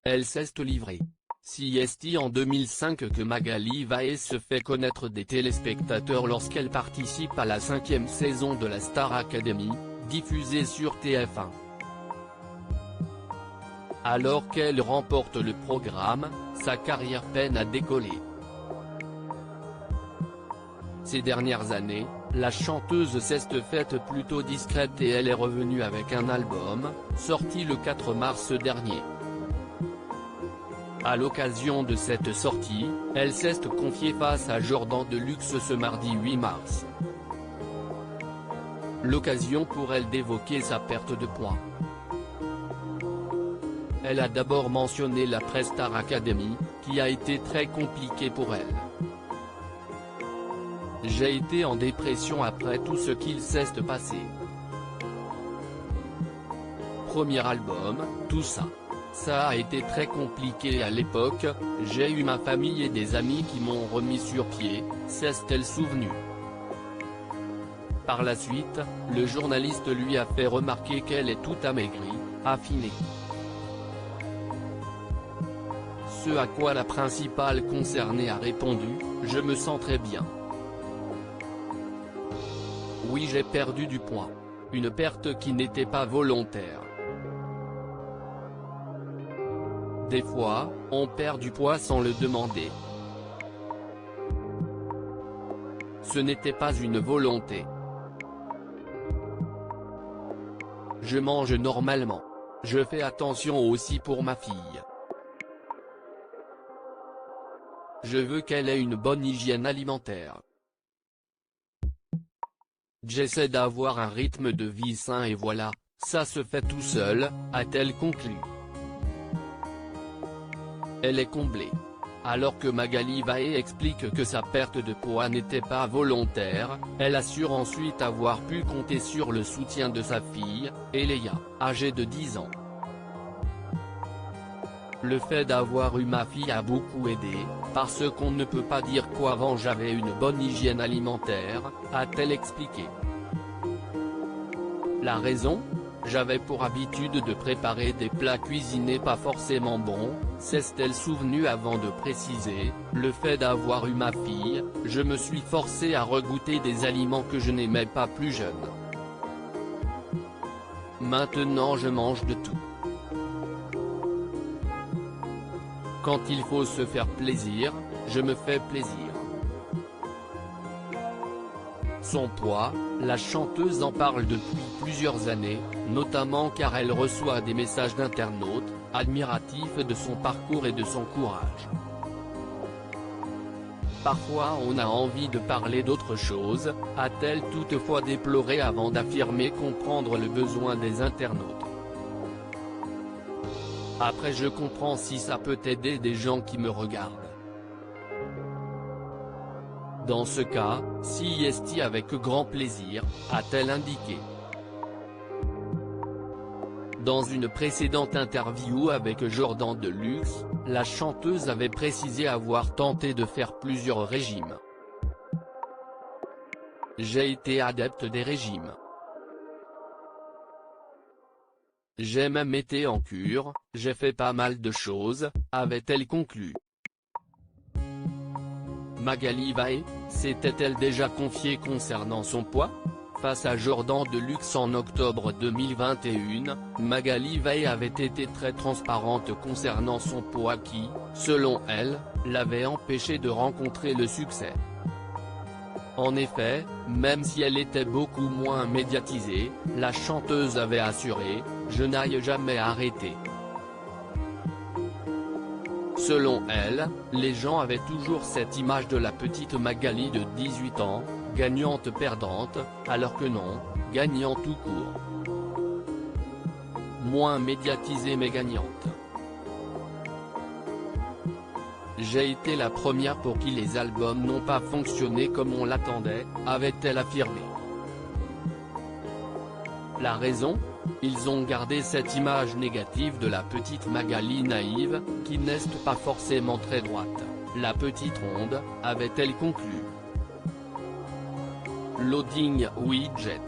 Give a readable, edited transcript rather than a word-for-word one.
Elle s'est livrée. C'est en 2005 que Magali Vae se fait connaître des téléspectateurs lorsqu'elle participe à la 5e saison de la Star Academy, diffusée sur TF1. Alors qu'elle remporte le programme, sa carrière peine à décoller. Ces dernières années, la chanteuse s'est faite plutôt discrète et elle est revenue avec un album, sorti le 4 mars dernier. À l'occasion de cette sortie, elle s'est confiée face à Jordan Deluxe ce mardi 8 mars. L'occasion pour elle d'évoquer sa perte de poids. Elle a d'abord mentionné la Star Academy, qui a été très compliquée pour elle. J'ai été en dépression après tout ce qu'il s'est passé. Premier album, tout ça. Ça a été très compliqué à l'époque, j'ai eu ma famille et des amis qui m'ont remis sur pied, s'est-elle souvenue. Par la suite, le journaliste lui a fait remarquer qu'elle est toute amaigrie, affinée. Ce à quoi la principale concernée a répondu, « Je me sens très bien. Oui, j'ai perdu du poids. Une perte qui n'était pas volontaire. Des fois, on perd du poids sans le demander. Ce n'était pas une volonté. Je mange normalement. Je fais attention aussi pour ma fille. Je veux qu'elle ait une bonne hygiène alimentaire. J'essaie d'avoir un rythme de vie sain et voilà, ça se fait tout seul, a-t-elle conclu. Elle est comblée. Alors que Magali Vae explique que sa perte de poids n'était pas volontaire, elle assure ensuite avoir pu compter sur le soutien de sa fille, Eleya, âgée de 10 ans. Le fait d'avoir eu ma fille a beaucoup aidé, parce qu'on ne peut pas dire qu'avant j'avais une bonne hygiène alimentaire, a-t-elle expliqué. La raison ? J'avais pour habitude de préparer des plats cuisinés pas forcément bons, s'est-elle souvenue avant de préciser, le fait d'avoir eu ma fille, je me suis forcé à regoûter des aliments que je n'aimais pas plus jeune. Maintenant je mange de tout. Quand il faut se faire plaisir, je me fais plaisir. Son poids, la chanteuse en parle depuis plusieurs années, notamment car elle reçoit des messages d'internautes, admiratifs de son parcours et de son courage. Parfois on a envie de parler d'autre chose, a-t-elle toutefois déploré avant d'affirmer comprendre le besoin des internautes. Après je comprends si ça peut aider des gens qui me regardent. Dans ce cas, c'est avec grand plaisir, a-t-elle indiqué. Dans une précédente interview avec Jordan Deluxe, la chanteuse avait précisé avoir tenté de faire plusieurs régimes. J'ai été adepte des régimes. J'ai même été en cure, j'ai fait pas mal de choses, avait-elle conclu. Magali Vae, s'était-elle déjà confiée concernant son poids ? Face à Jordan Deluxe en octobre 2021, Magali Vae avait été très transparente concernant son poids qui, selon elle, l'avait empêchée de rencontrer le succès. En effet, même si elle était beaucoup moins médiatisée, la chanteuse avait assuré « Je n'aille jamais arrêter ». Selon elle, les gens avaient toujours cette image de la petite Magali de 18 ans, gagnante-perdante, alors que non, gagnant tout court. Moins médiatisée mais gagnante. J'ai été la première pour qui les albums n'ont pas fonctionné comme on l'attendait, avait-elle affirmé. La raison ? Ils ont gardé cette image négative de la petite Magali naïve, qui n'est pas forcément très droite, la petite ronde, avait-elle conclu. Loading Widget.